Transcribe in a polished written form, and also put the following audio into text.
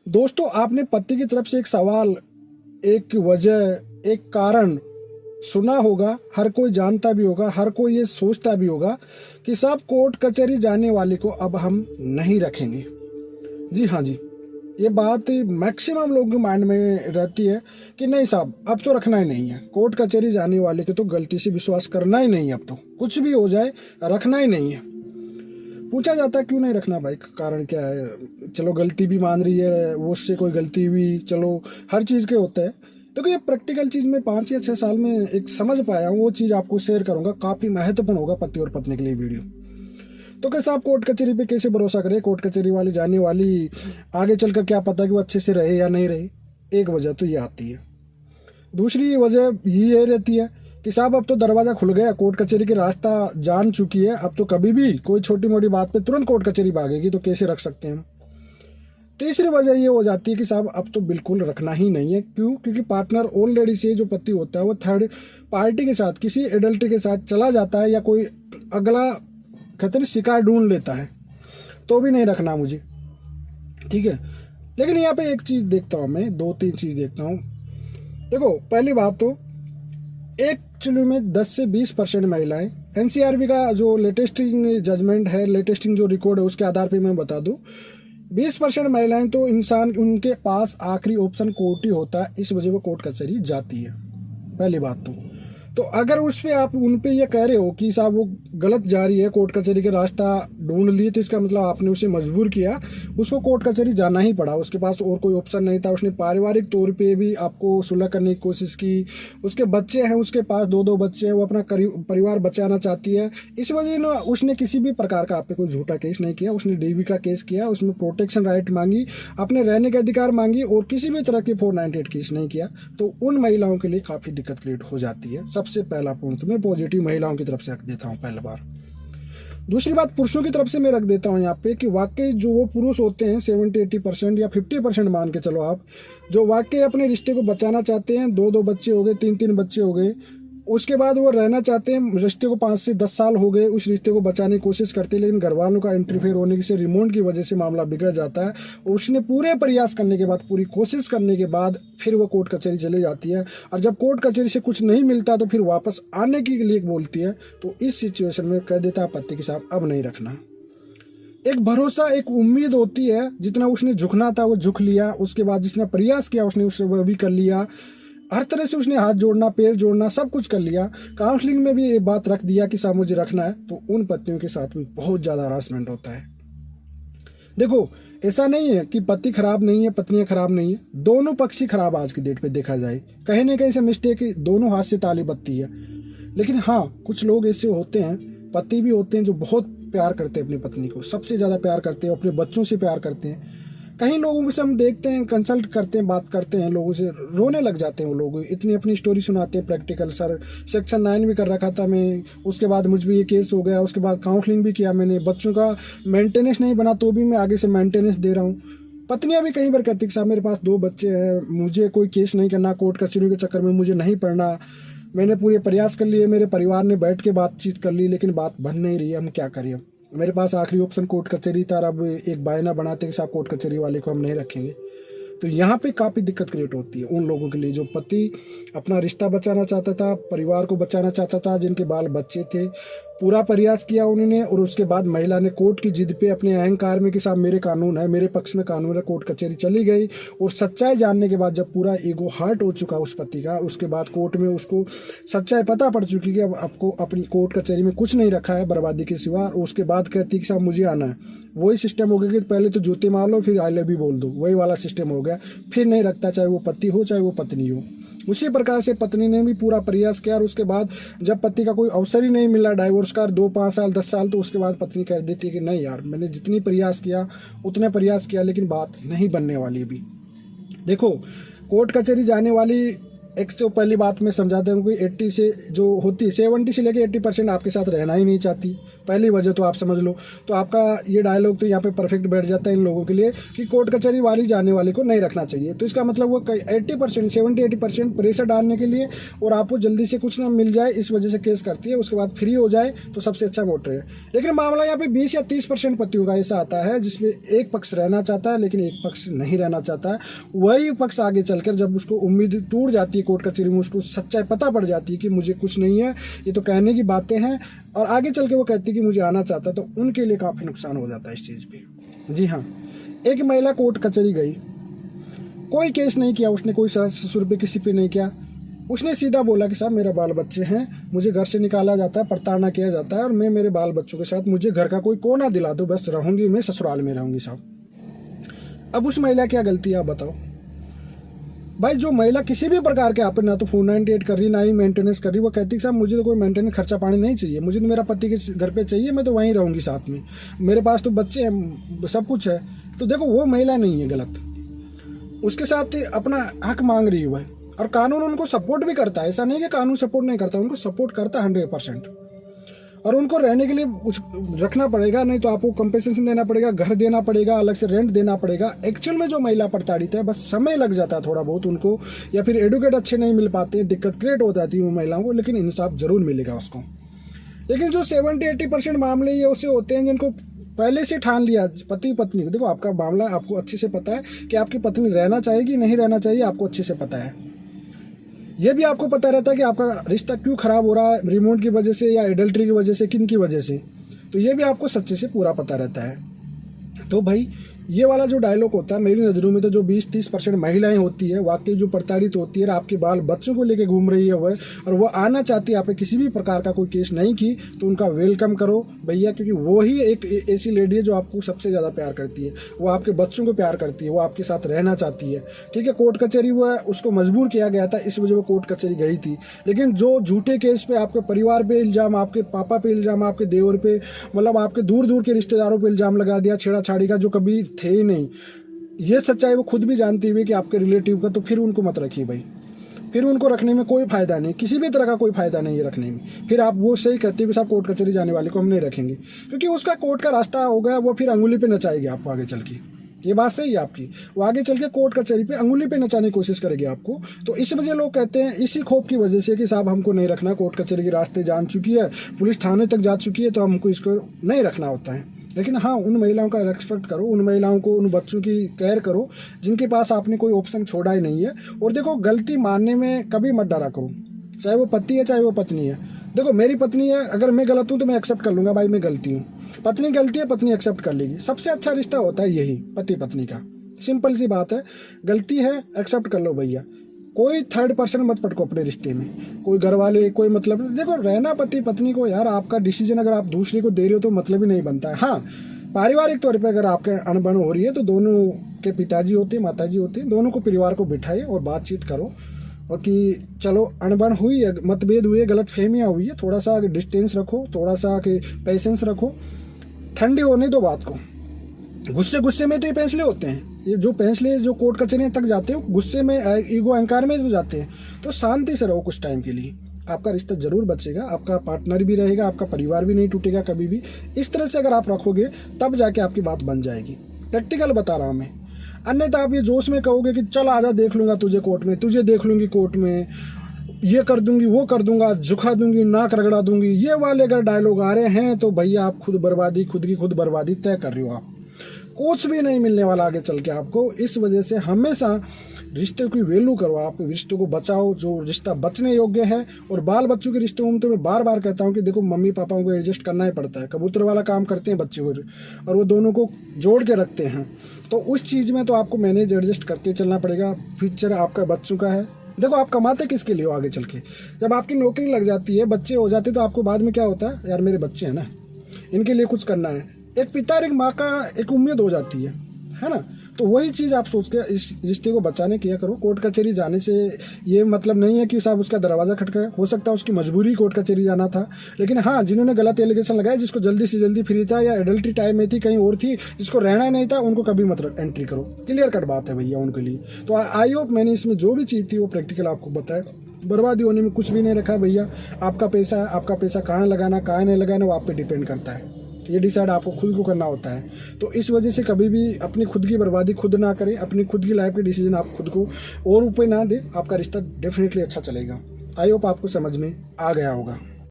दोस्तों, आपने पति की तरफ से एक सवाल, एक वजह, एक कारण सुना होगा। हर कोई जानता भी होगा, हर कोई ये सोचता भी होगा कि साहब कोर्ट कचहरी जाने वाले को अब हम नहीं रखेंगे। जी हाँ जी, ये बात मैक्सिमम लोगों के माइंड में रहती है कि नहीं साहब अब तो रखना ही नहीं है, कोर्ट कचहरी जाने वाले के तो गलती से विश्वास करना ही नहीं है, अब तो कुछ भी हो जाए रखना ही नहीं है। पूछा जाता है क्यों नहीं रखना भाई, कारण क्या है? चलो गलती भी मान रही है वो, उससे कोई गलती हुई, चलो हर चीज़ के होते हैं। तो ये प्रैक्टिकल चीज़ में 5 या 6 साल में एक समझ पाया हूँ, वो चीज़ आपको शेयर करूँगा, काफ़ी महत्वपूर्ण होगा पति और पत्नी के लिए वीडियो। तो कैसे आप कोर्ट कचहरी पे कैसे भरोसा करें? कोर्ट कचहरी वाली जाने वाली आगे चलकर क्या पता कि वो अच्छे से रहे या नहीं रहे। एक वजह तो ये आती है। दूसरी वजह ये रहती है कि साहब अब तो दरवाज़ा खुल गया, कोर्ट कचहरी के रास्ता जान चुकी है, अब तो कभी भी कोई छोटी मोटी बात पे तुरंत कोर्ट कचहरी भागेगी, तो कैसे रख सकते हैं। तीसरी वजह ये हो जाती है कि साहब अब तो बिल्कुल रखना ही नहीं है। क्यों? क्योंकि पार्टनर ऑलरेडी से जो पति होता है वो थर्ड पार्टी के साथ, किसी एडल्ट के साथ चला जाता है, या कोई अगला कहते हैं शिकार ढूंढ लेता है, तो भी नहीं रखना मुझे। ठीक है, लेकिन यहाँ पे एक चीज़ देखता हूँ मैं, 2-3 चीज़ देखता हूँ। देखो, पहली बात तो एक्चुअली में 10 से 20% महिलाएं, एनसीआरबी का जो लेटेस्टिंग जजमेंट है, लेटेस्टिंग जो रिकॉर्ड है, उसके आधार पे मैं बता दूं, 20% महिलाएं तो इंसान उनके पास आखिरी ऑप्शन कोर्ट ही होता है, इस वजह वो कोर्ट कचहरी जाती है। पहली बात तो अगर उस पर आप उन पे ये कह रहे हो कि साहब वो गलत जा रही है, कोर्ट कचहरी के रास्ता ढूंढ लिए, तो इसका मतलब आपने उसे मजबूर किया, उसको कोर्ट कचहरी जाना ही पड़ा, उसके पास और कोई ऑप्शन नहीं था। उसने पारिवारिक तौर पे भी आपको सुलह करने की कोशिश की, उसके बच्चे हैं, उसके पास 2-2 बच्चे हैं, वो अपना परिवार बचाना चाहती है, इस वजह ना उसने किसी भी प्रकार का आप पे कोई झूठा केस नहीं किया, उसने डीवी का केस किया, उसमें प्रोटेक्शन राइट मांगी, अपने रहने के अधिकार मांगी, और किसी भी तरह की 498 केस नहीं किया। तो उन महिलाओं के लिए काफ़ी दिक्कत क्रिएट हो जाती है। सबसे पहला पॉइंट तो मैं पॉजिटिव महिलाओं की तरफ से रख देता हूँ पहली बार। दूसरी बात पुरुषों की तरफ से मैं रख देता हूँ यहाँ पे कि वाकई जो वो पुरुष होते हैं 70-80% या 50% मान के चलो आप, जो वाकई अपने रिश्ते को बचाना चाहते हैं, 2-2 बच्चे हो गए, 3-3 बच्चे हो गए, उसके बाद वो रहना चाहते हैं, रिश्ते को 5 से 10 साल हो गए, उस रिश्ते को बचाने की कोशिश करते हैं, लेकिन घर वालों का इंटरफेयर होने से, रिमोट की वजह से मामला बिगड़ जाता है, और उसने पूरे प्रयास करने के बाद, पूरी कोशिश करने के बाद फिर वो कोर्ट कचहरी चली जाती है, और जब कोर्ट कचहरी से कुछ नहीं मिलता तो फिर वापस आने के लिए बोलती है। तो इस सिचुएशन में कह देता है पति के साथ अब नहीं रखना। एक भरोसा, एक उम्मीद होती है, जितना उसने झुकना था वो झुक लिया, उसके बाद जितना प्रयास किया उसने उससे वह भी कर लिया, हर तरह से उसने हाथ जोड़ना, पैर जोड़ना, सब कुछ कर लिया, काउंसलिंग में भी ये बात रख दिया कि साहब मुझे रखना है। तो उन पतियों के साथ भी बहुत ज़्यादा हरासमेंट होता है। देखो, ऐसा नहीं है कि पति खराब नहीं है, पत्नियां खराब नहीं है, दोनों पक्ष ही खराब आज की डेट पे देखा जाए, कहीं ना कहीं से मिस्टेक दोनों हाथ से ताली बत्ती है। लेकिन हाँ, कुछ लोग ऐसे होते हैं, पति भी होते हैं जो बहुत प्यार करते हैं अपनी पत्नी को, सबसे ज़्यादा प्यार करते हैं, अपने बच्चों से प्यार करते हैं। कहीं लोगों से हम देखते हैं, कंसल्ट करते हैं, बात करते हैं, लोगों से रोने लग जाते हैं वो लोग, इतनी अपनी स्टोरी सुनाते हैं प्रैक्टिकल। सर सेक्शन 9 भी कर रखा था मैं, उसके बाद मुझ पर ये केस हो गया, उसके बाद काउंसलिंग भी किया मैंने, बच्चों का मेंटेनेंस नहीं बना तो भी मैं आगे से मेंटेनेंस दे रहा हूँ। पत्नियां भी कई बार कहती कि साहब मेरे पास 2 बच्चे हैं, मुझे कोई केस नहीं करना, कोर्ट कचहरी के चक्कर में मुझे नहीं पड़ना, मैंने पूरे प्रयास कर लिए, मेरे परिवार ने बैठ के बातचीत कर ली, लेकिन बात बन नहीं रही है, हम क्या करें। मेरे पास आखिरी ऑप्शन कोर्ट कचहरी था, अब एक बायना बनाते कि साहब कोर्ट कचहरी वाले को हम नहीं रखेंगे। तो यहाँ पे काफ़ी दिक्कत क्रिएट होती है उन लोगों के लिए जो पति अपना रिश्ता बचाना चाहता था, परिवार को बचाना चाहता था, जिनके बाल बच्चे थे, पूरा प्रयास किया उन्होंने, और उसके बाद महिला ने कोर्ट की जिद पे अपने अहंकार में कि साहब मेरे कानून है, मेरे पक्ष में कानून है, कोर्ट कचहरी चली गई, और सच्चाई जानने के बाद जब पूरा ईगो हर्ट हो चुका उस पति का, उसके बाद कोर्ट में उसको सच्चाई पता पड़ चुकी कि अब आपको अपनी कोर्ट कचहरी में कुछ नहीं रखा है बर्बादी के सिवा, और उसके बाद कहती कि साहब मुझे आना है। वही सिस्टम हो गया कि पहले तो जूते मार लो फिर आई लव यू बोल दो, वही वाला सिस्टम हो गया, फिर नहीं रखता, चाहे वो पति हो चाहे वो पत्नी हो। उसी प्रकार से पत्नी ने भी पूरा प्रयास किया, और उसके बाद जब पति का कोई अवसर ही नहीं मिला डाइवोर्स का, 2-5 साल 10 साल, तो उसके बाद पत्नी कह देती है कि नहीं यार, मैंने जितनी प्रयास किया उतने प्रयास किया, लेकिन बात नहीं बनने वाली भी। देखो, कोर्ट कचहरी जाने वाली एक तो पहली बात मैं समझाता हूँ कि 80 से जो होती है 70 से लेकर 80% आपके साथ रहना ही नहीं चाहती, पहली वजह तो आप समझ लो। तो आपका ये डायलॉग तो यहाँ पे परफेक्ट बैठ जाता है इन लोगों के लिए कि कोर्ट कचहरी वाली जाने वाले को नहीं रखना चाहिए। तो इसका मतलब वो 80% 70-80% प्रेशर डालने के लिए और आपको जल्दी से कुछ ना मिल जाए इस वजह से केस करती है, उसके बाद फ्री हो जाए तो सबसे अच्छा वोटर है। लेकिन मामला यहाँ पे 20 या 30% पतियों का ऐसा आता है जिसमें एक पक्ष रहना चाहता है लेकिन एक पक्ष नहीं रहना चाहता है। वही पक्ष आगे चलकर जब उसको उम्मीद टूट जाती है, कोर्ट कचहरी में उसको सच्चाई पता पड़ जाती है कि मुझे कुछ नहीं है, ये तो कहने की बातें हैं, और आगे चल के वो कहती है कि मुझे आना चाहता है, तो उनके लिए काफ़ी नुकसान हो जाता है इस चीज़ पे। जी हाँ, एक महिला कोर्ट कचहरी गई, कोई केस नहीं किया उसने, कोई सास ससुर पे किसी पे नहीं किया। उसने सीधा बोला कि साहब मेरा बाल बच्चे हैं, मुझे घर से निकाला जाता है, प्रताड़ना किया जाता है, और मैं मेरे बाल बच्चों के साथ, मुझे घर का कोई कोना दिला दो, बस रहूँगी मैं ससुराल में रहूँगी साहब। अब उस महिला क्या गलती है आप बताओ भाई। जो महिला किसी भी प्रकार के आप ना तो 498 कर रही, ना ही मेंटेनेंस कर रही, वो कहती है साहब मुझे तो कोई मेंटेनेंस खर्चा पानी नहीं चाहिए, मुझे तो मेरा पति के घर पे चाहिए, मैं तो वहीं रहूँगी साथ में, मेरे पास तो बच्चे हैं, सब कुछ है। तो देखो वो महिला नहीं है गलत, उसके साथ अपना हक मांग रही है वह, और कानून उनको सपोर्ट भी करता है। ऐसा नहीं कि कानून सपोर्ट नहीं करता, उनको सपोर्ट करता है 100%। और उनको रहने के लिए कुछ रखना पड़ेगा, नहीं तो आपको कंपेंसेशन देना पड़ेगा, घर देना पड़ेगा, अलग से रेंट देना पड़ेगा। एक्चुअल में जो महिला प्रताड़ित है बस समय लग जाता है थोड़ा बहुत उनको, या फिर एडुकेट अच्छे नहीं मिल पाते, दिक्कत क्रिएट हो जाती है वो महिलाओं को, लेकिन इंसाफ जरूर मिलेगा उसको। लेकिन जो 70-80% मामले ये उससे होते हैं जिनको पहले से ठान लिया पति पत्नी को। देखो आपका मामला आपको अच्छे से पता है कि आपकी पत्नी रहना चाहेगी नहीं रहना चाहिए, आपको अच्छे से पता है। ये भी आपको पता रहता है कि आपका रिश्ता क्यों ख़राब हो रहा है, रिमोट की वजह से या एडल्ट्री की वजह से, किन की वजह से, तो ये भी आपको सच्चे से पूरा पता रहता है। तो भाई ये वाला जो डायलॉग होता है मेरी नज़रों में तो जो 20-30% महिलाएं होती है वाकई जो प्रताड़ित होती है, आपके बाल बच्चों को लेके घूम रही है वह, और वो आना चाहती है, आप पे किसी भी प्रकार का कोई केस नहीं की, तो उनका वेलकम करो भैया, क्योंकि वो ही एक ऐसी लेडी है जो आपको सबसे ज़्यादा प्यार करती है, वो आपके बच्चों को प्यार करती है, वो आपके साथ रहना चाहती है। ठीक है, कोर्ट कचहरी वो उसको मजबूर किया गया था, इस वजह वो कोर्ट कचहरी गई थी। लेकिन जो झूठे केस पे आपके परिवार पे इल्ज़ाम, आपके पापा पे इल्ज़ाम, आपके देवर पे, मतलब आपके दूर दूर के रिश्तेदारों पे इल्ज़ाम लगा दिया छेड़ाछाड़ी का, जो कभी थे ही नहीं, ये सच्चाई वो खुद भी जानती हुई कि आपके रिलेटिव का, तो फिर उनको मत रखिए भाई। फिर उनको रखने में कोई फ़ायदा नहीं, किसी भी तरह का कोई फ़ायदा नहीं है रखने में। फिर आप वो सही कहते हो कि साहब कोर्ट कचहरी जाने वाले को हम नहीं रखेंगे, क्योंकि उसका कोर्ट का रास्ता हो गया, वो फिर अंगुली पे नचाएगी आपको आगे चल के। ये बात सही है आपकी, वो आगे चल के कोर्ट कचहरी पे अंगुली पे नचाने की कोशिश करेगी आपको। तो इस वजह लोग कहते हैं, इसी खौफ की वजह से कि साहब हमको नहीं रखना, कोर्ट कचहरी के रास्ते जान चुकी है, पुलिस थाने तक जा चुकी है, तो हमको इसको नहीं रखना होता है। लेकिन हाँ, उन महिलाओं का रेस्पेक्ट करो, उन महिलाओं को, उन बच्चों की केयर करो जिनके पास आपने कोई ऑप्शन छोड़ा ही नहीं है। और देखो गलती मानने में कभी मत डरा करो, चाहे वो पति है चाहे वो पत्नी है। देखो मेरी पत्नी है, अगर मैं गलत हूँ तो मैं एक्सेप्ट कर लूँगा भाई मैं गलती हूँ, पत्नी गलती है पत्नी एक्सेप्ट कर लेगी। सबसे अच्छा रिश्ता होता है यही पति पत्नी का, सिंपल सी बात है। गलती है एक्सेप्ट कर लो भैया, कोई थर्ड पर्सन मत पटको अपने रिश्ते में, कोई घर वाले कोई मतलब। देखो रहना पति पत्नी को यार, आपका डिसीजन अगर आप दूसरे को दे रहे हो तो मतलब ही नहीं बनता है। हाँ, पारिवारिक तौर पे अगर आपके अनबन हो रही है तो दोनों के पिताजी होते हैं माताजी होते हैं, दोनों को परिवार को बिठाइए और बातचीत करो, और कि चलो अनबन हुई है, मतभेद हुए, गलत फहमियाँ हुई है, थोड़ा सा डिस्टेंस रखो, थोड़ा सा पेशेंस रखो, ठंडे होने दो बात को। गुस्से में तो ये फैसले होते हैं, ये जो फैसले जो कोर्ट कचहरी तक जाते हो गुस्से में, ईगो अहंकार में जो जाते हैं, तो शांति से रहो कुछ टाइम के लिए, आपका रिश्ता जरूर बचेगा, आपका पार्टनर भी रहेगा, आपका परिवार भी नहीं टूटेगा कभी भी। इस तरह से अगर आप रखोगे तब जाके आपकी बात बन जाएगी, प्रैक्टिकल बता रहा हूँ मैं। अन्यथा आप ये जोश में कहोगे कि चल आजा देख लूँगा तुझे कोर्ट में, तुझे देख लूँगी कोर्ट में, ये कर दूंगी वो कर दूंगा, झुका दूंगी, नाक रगड़ा दूंगी, ये वाले अगर डायलॉग आ रहे हैं तो भैया आप खुद बर्बादी, खुद की खुद बर्बादी तय कर रही हो। आप कुछ भी नहीं मिलने वाला आगे चल के आपको। इस वजह से हमेशा रिश्ते की वैल्यू करो, आप रिश्तों को बचाओ जो रिश्ता बचने योग्य है। और बाल बच्चों के रिश्तों में तो मैं बार बार कहता हूँ कि देखो मम्मी पापाओं को एडजस्ट करना ही पड़ता है, कबूतर वाला काम करते हैं बच्चे और वो दोनों को जोड़ के रखते हैं, तो उस चीज़ में तो आपको मैनेज एडजस्ट करके चलना पड़ेगा। फ्यूचर आपका बच्चों का है। देखो आप कमाते किसके लिए हो आगे चल के, जब आपकी नौकरी लग जाती है, बच्चे हो जाते हैं, तो आपको बाद में क्या होता है, यार मेरे बच्चे हैं ना, इनके लिए कुछ करना है। एक पिता और एक माँ का एक उम्मीद हो जाती है ना। तो वही चीज़ आप सोच के इस रिश्ते को बचाने किया करो। कोर्ट कचहरी जाने से ये मतलब नहीं है कि साहब उसका दरवाज़ा खटकाया, हो सकता है उसकी मजबूरी कोर्ट कचहरी जाना था। लेकिन हाँ, जिन्होंने गलत एलिगेशन लगाया, जिसको जल्दी से जल्दी फ्री था या एडल्ट्री टाइम में थी, कहीं और थी, जिसको रहना नहीं था, उनको कभी मत एंट्री करो। क्लियर कट बात है भैया उनके लिए। तो आई होप मैंने इसमें जो भी चीज़ थी वो प्रैक्टिकल आपको बताया। बर्बादी होने में कुछ भी नहीं रखा है भैया। आपका पैसा है, आपका पैसा कहाँ लगाना कहाँ नहीं लगाना वो आप पे डिपेंड करता है। ये डिसाइड आपको खुद को करना होता है। तो इस वजह से कभी भी अपनी खुद की बर्बादी खुद ना करें, अपनी खुद की लाइफ के डिसीजन आप खुद को और ऊपर ना दें, आपका रिश्ता डेफिनेटली अच्छा चलेगा। आई होप आपको समझ में आ गया होगा।